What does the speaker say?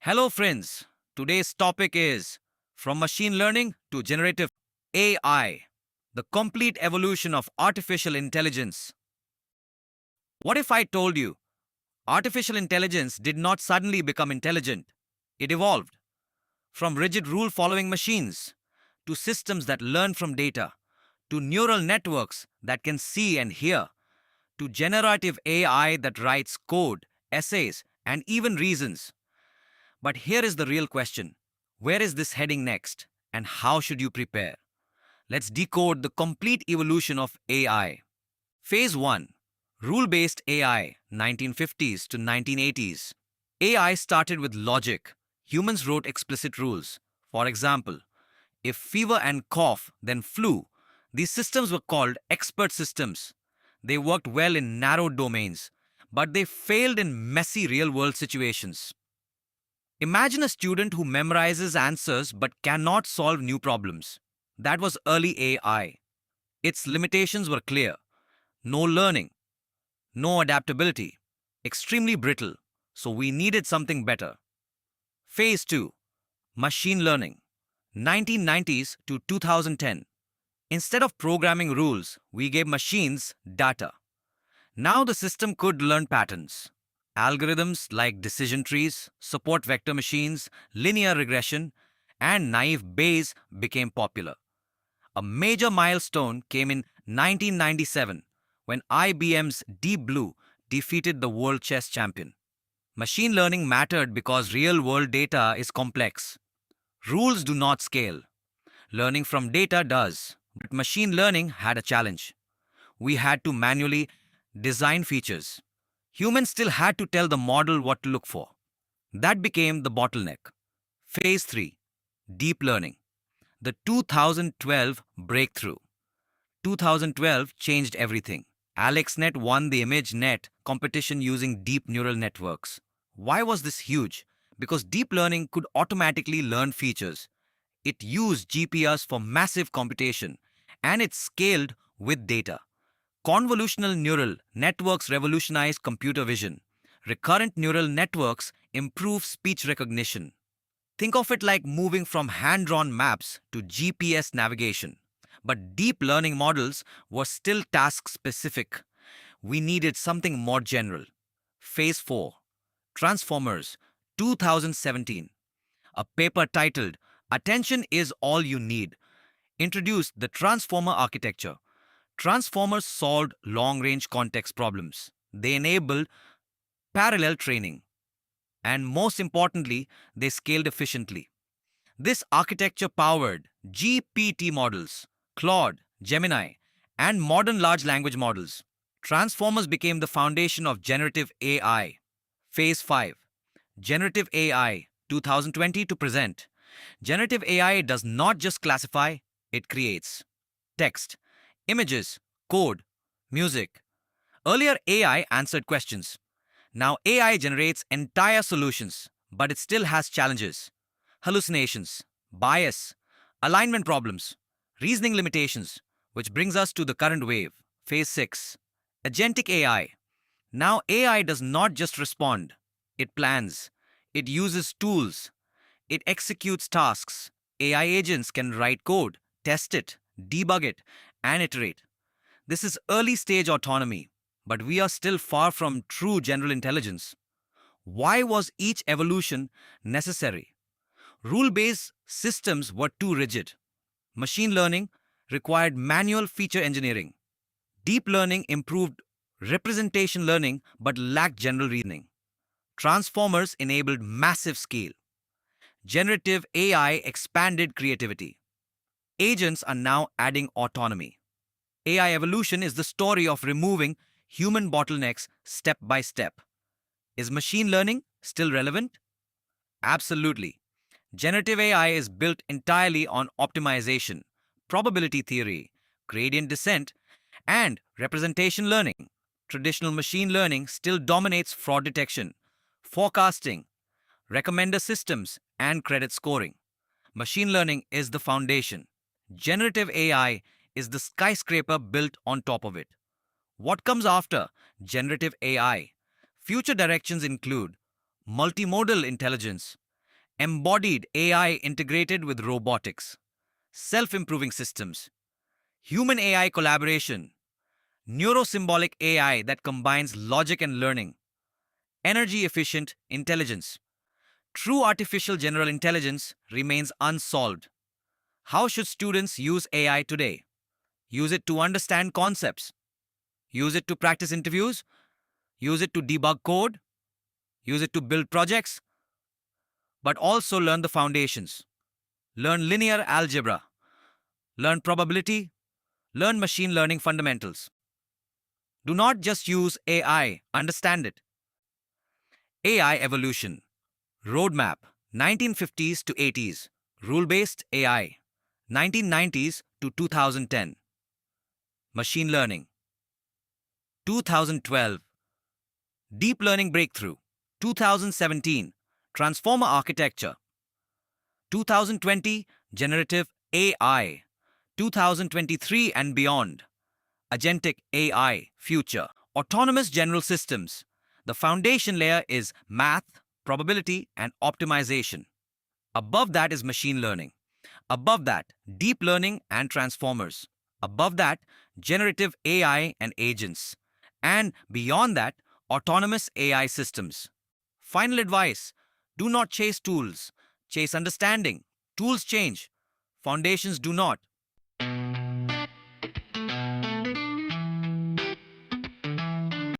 Hello, friends. Today's topic is from machine learning to generative AI, the complete evolution of artificial intelligence. What if I told you artificial intelligence did not suddenly become intelligent? It evolved from rigid rule following machines to systems that learn from data, to neural networks that can see and hear, to generative AI that writes code, essays, and even reasons. But here is the real question: where is this heading next, and how should you prepare? Let's decode the complete evolution of AI. Phase 1: Rule based AI, 1950s to 1980s. AI started with logic. Humans wrote explicit rules. For example, if fever and cough, then flu. These systems were called expert systems. They worked well in narrow domains, but they failed in messy real world situations. Imagine a student who memorizes answers but cannot solve new problems. That was early AI. Its limitations were clear: no learning, no adaptability, extremely brittle, so we needed something better. Phase 2: Machine learning, 1990s to 2010. Instead of programming rules, we gave machines data. Now the system could learn patterns. Algorithms like decision trees, support vector machines, linear regression, and naive Bayes became popular. A major milestone came in 1997 when IBM's Deep Blue defeated the world chess champion. Machine learning mattered because real world data is complex. Rules do not scale. Learning from data does. But machine learning had a challenge. We had to manually design features. Humans still had to tell the model what to look for. That became the bottleneck. Phase 3: Deep learning. The 2012 breakthrough. 2012 changed everything. AlexNet won the ImageNet competition using deep neural networks. Why was this huge? Because deep learning could automatically learn features. It used GPUs for massive computation, and it scaled with data. Convolutional neural networks revolutionize computer vision. Recurrent neural networks improve speech recognition. Think of it like moving from hand drawn maps to GPS navigation. But deep learning models were still task specific. We needed something more general. Phase 4: Transformers, 2017. A paper titled "Attention is All You Need" introduced the transformer architecture. Transformers solved long range context problems. They enabled parallel training. And most importantly, they scaled efficiently. This architecture powered GPT models, Claude, Gemini, and modern large language models. Transformers became the foundation of generative AI. Phase 5: Generative AI, 2020 to present. Generative AI does not just classify, it creates text, images, code, music. Earlier, AI answered questions. Now, AI generates entire solutions, but it still has challenges: hallucinations, bias, alignment problems, reasoning limitations, which brings us to the current wave. Phase 6: Agentic AI. Now, AI does not just respond, it plans, it uses tools, it executes tasks. AI agents can write code, test it, debug it, and iterate. This is early stage autonomy, but we are still far from true general intelligence. Why was each evolution necessary? Rule based systems were too rigid. Machine learning required manual feature engineering. Deep learning improved representation learning but lacked general reasoning. Transformers enabled massive scale. Generative AI expanded creativity. Agents are now adding autonomy. AI evolution is the story of removing human bottlenecks step by step. Is machine learning still relevant? Absolutely. Generative AI is built entirely on optimization, probability theory, gradient descent, and representation learning. Traditional machine learning still dominates fraud detection, forecasting, recommender systems, and credit scoring. Machine learning is the foundation. Generative AI is the skyscraper built on top of it. What comes after generative AI? Future directions include multimodal intelligence, embodied AI integrated with robotics, self improving systems, human AI collaboration, neurosymbolic AI that combines logic and learning, energy efficient intelligence. True artificial general intelligence remains unsolved. How should students use AI today? Use it to understand concepts, use it to practice interviews, use it to debug code, use it to build projects, but also learn the foundations. Learn linear algebra, learn probability, learn machine learning fundamentals. Do not just use AI, understand it. AI evolution. Roadmap 1950s to 80s. Rule based AI 1990s to 2010. Machine learning 2012. Deep learning breakthrough 2017. Transformer architecture 2020. Generative AI 2023 and beyond. Agentic AI future. Autonomous general systems. The foundation layer is math, probability, and optimization. Above that is machine learning. Above that, deep learning and transformers. Above that, generative AI and agents. And beyond that, autonomous AI systems. Final advice: do not chase tools, chase understanding. Tools change, foundations do not.